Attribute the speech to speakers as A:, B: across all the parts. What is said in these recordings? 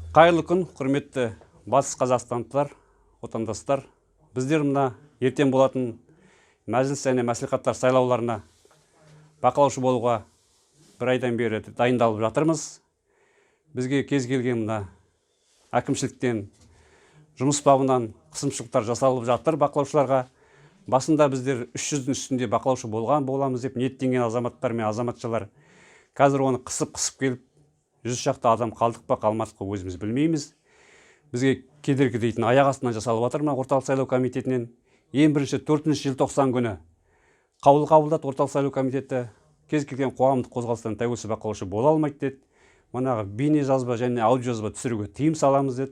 A: Қайырлы күн, құрметті батыс қазақстандықтар, отандастар. Біздер мына ертең болатын мәжіліс және мәслихаттар сайлауларына бақылаушы болуға бір айдан бері дайындалып жатырмыз. Бізге кез келген мына әкімшіліктен жұмыс бабынан қысымшылықтар жасалып жатыр бақылаушыларға. Басында біздер 300-дің үстінде бақылаушы боламыз деп ниеттенген азаматтар мен азаматшалар қазір оны қысып келіп 100 шақты адам қалдық па қалмадық па өзіміз білмейміз. Бізге кедергі дейтін аяқ астынан жасалып жатыр ма орталық сайлау комитетінен. Ең бірінші 4 желтоқсан күні қаулы қабылдады орталық сайлау комитеті. Кез келген қоғамдық қозғалыстан тәуелсіз бақылаушы бола алмайды деді. Манағы бейне жазба және аудио жазба түсіруге тыйым саламыз деді.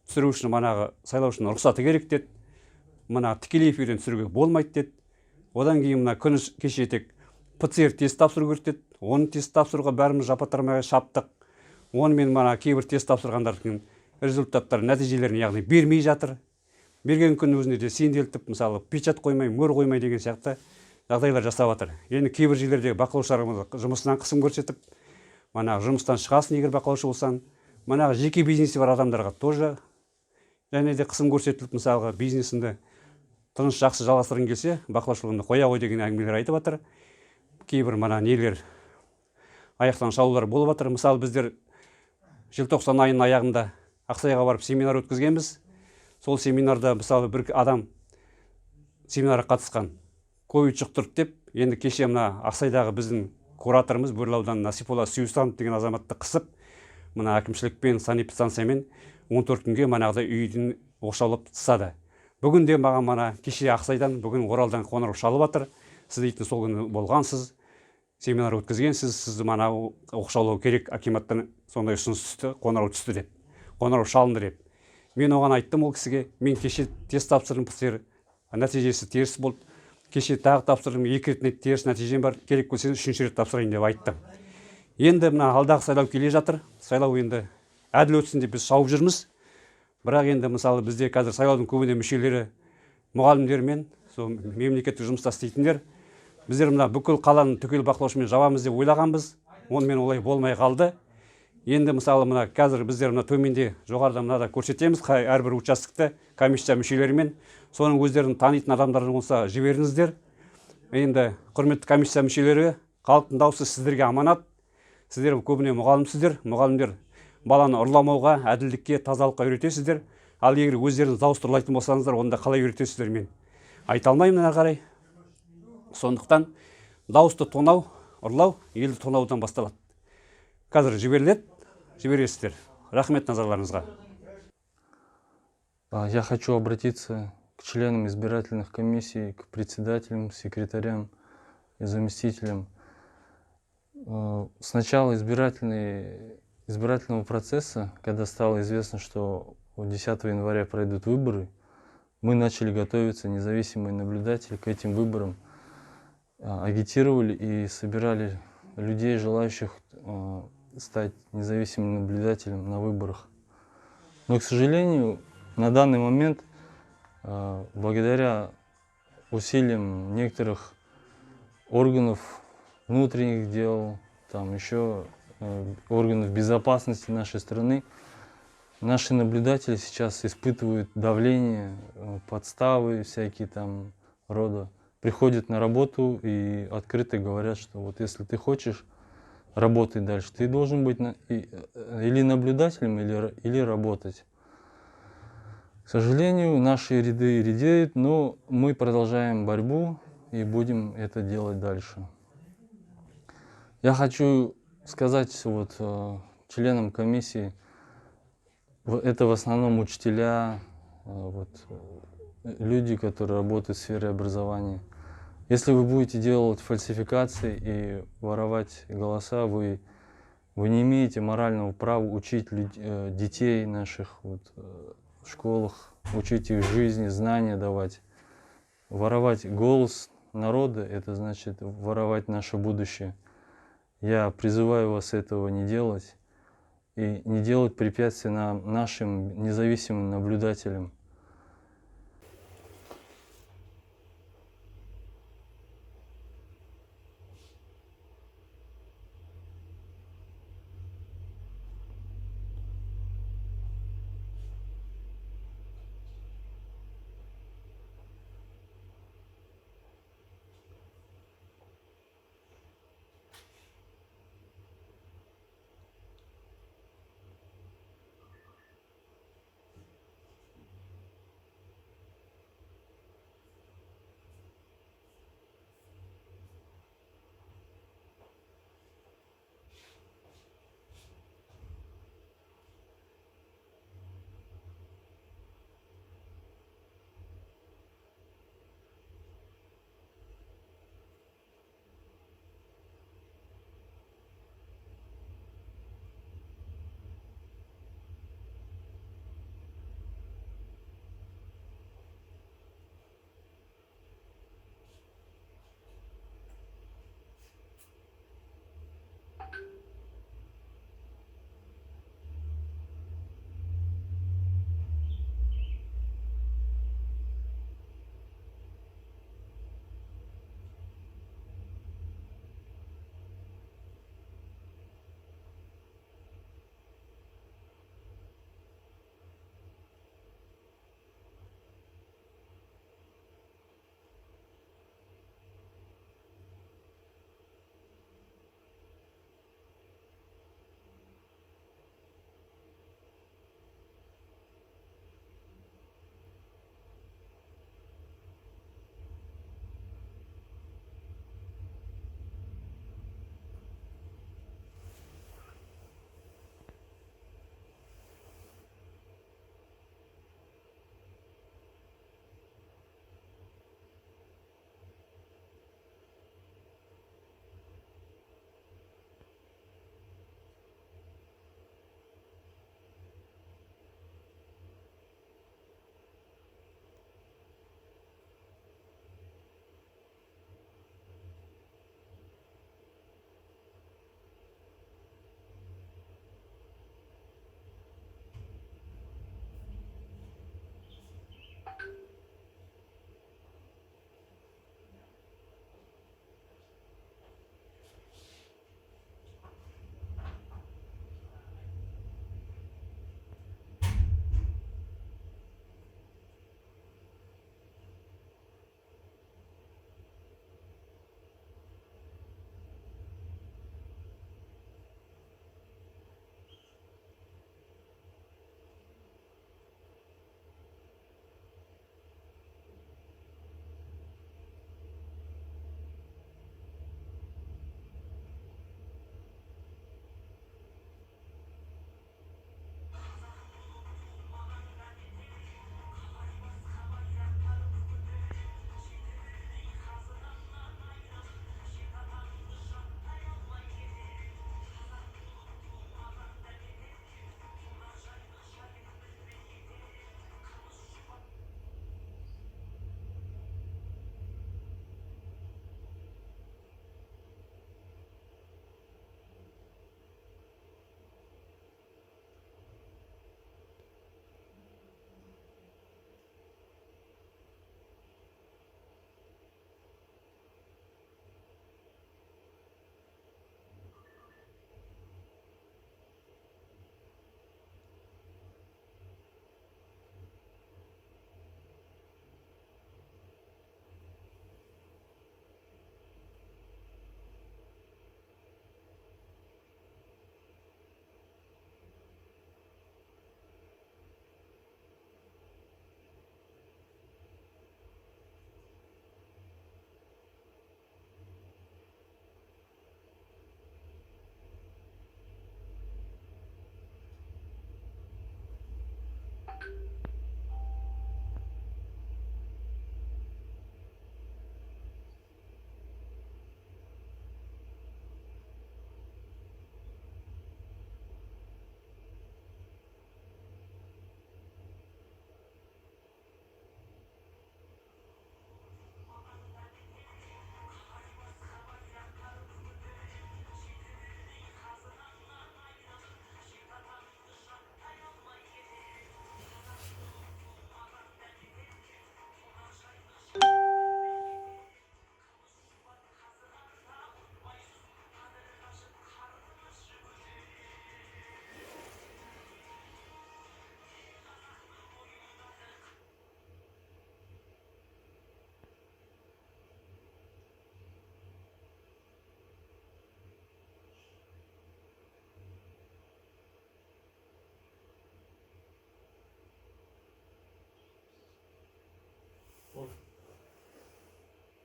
A: Түсіру үшін манағы сайлаушының рұқсаты керек деді. Мына тікелей эфирден түсіруге болмайды деді. Одан кейін мына күні кеше тек ПЦР тест тапсыру керек деді. Оны тест тапсыруға бәріміз жапа-тармағай шаптық. Онымен мана кейбір тест тапсырғандардың результаттар нәтижелерін яғни бермей жатыр. Берген күннің өзінде де сенделтіп, мысалы, печат қоймай, мөр қоймай деген сияқты жағдайлар жасап жатыр. Енді кейбір жерлерде бақылаушыларымыз жұмысынан қысым көрсетіп, мана жұмыстан шығасың егер бақылаушы болсаң, мана жеке бизнесі бар адамдарға тоже және де қысым көрсетіліп, мысалға, бизнесінде тыныш жақсы жалғастырғың келсе, бақылаушылығында қоя ғой деген әңгімелер айтып жатыр. Кейбір мана нелер аяқтан шалулар болып жатыр. Мысалы, біздер желтоқсан айының аяғында Ақсайға барып семинар өткізгенбіз. Сол семинарда мысалы бір адам семинарға қатысқан ковид жұқтырды деп, енді кеше мына Ақсайдағы біздің кураторымыз Бөрлі ауданының Насиполла Сүйісанов деген азаматты қысып, мына әкімшілікпен, санэпидстанциямен 14 күнге манағыдай үйден оқшаулап тастады. Бүгін де маған мана кеше Ақсайдан, бүгін Оралдан қоңырау шалып жатыр. Сіз дейтін сол күні болғансыз, семинар өткізгенсіз, сізді мана оқшаулау керек, акиматтан сондай ұсыныс түсті, қоңырау түсті деп. Қоңырау шалынды деп. Мен оған айттым ол кісіге, мен кеше тест тапсырдым, ПЦР нәтижесі теріс болды. Кеше тағы тапсырдым, 2 рет теріс нәтижем бар, керек болса 3-ші рет тапсырайын деп айттым. Енді мына алдағы сайлау келе жатыр. Сайлау енді әділ өтсін деп біз шауып жүрміз. Бірақ енді мысалы бізде қазір сайлаудың көбіне мүшелері мұғалімдер мен мемлекеттік жұмыста істейтіндер. Біздер мына бүкіл қаланы түгел бақылаушымен жабамыз деп ойлағанбыз. Онымен олай болмай қалды. Енді мысалы мына қазір біздер мына төменде жоғарыда мынада көрсетеміз әрбір участокты комиссия мүшелерімен. Соның өздерін танитын адамдардың болса жіберіңіздер. Енді құрметті комиссия мүшелері, халықтың дауысы сіздерге аманат. Сіздер көбіне мұғалімсіздер. Мұғалімдер баланы ұрламауға, әділдікке, тазалыққа үйретесіздер. Ал егер өздеріңіз дауысты ұрлайтын болсаңыздар, онда қалай үйретесіздер мен айта алмаймын ары қарай. Сондықтан дауысты тонау, ұрлау елді тонаудан басталады. Қазір жібересіздер. Рахмет назарларыңызға.
B: Я хочу обратиться к членам избирательных комиссий, к председателям, секретарям и заместителям. С начала избирательного процесса, когда стало известно, что 10 января пройдут выборы, мы начали готовиться, независимые наблюдатели, к этим выборам. Агитировали и собирали людей, желающих стать независимым наблюдателем на выборах. Но, к сожалению, на данный момент, благодаря усилиям некоторых органов внутренних дел, там еще органов безопасности нашей страны, наши наблюдатели сейчас испытывают давление, подставы всякие там рода. Приходят на работу и открыто говорят, что вот если ты хочешь работать дальше, ты должен быть или наблюдателем, или работать. К сожалению, наши ряды редеют, но мы продолжаем борьбу и будем это делать дальше. Я хочу сказать вот, членам комиссии, это в основном учителя, вот, люди, которые работают в сфере образования. Если вы будете делать фальсификации и воровать голоса, вы не имеете морального права учить детей наших вот, в школах, учить их жизни, знания давать. Воровать голос народа – это значит воровать наше будущее. Я призываю вас этого не делать и не делать препятствий нашим независимым наблюдателям.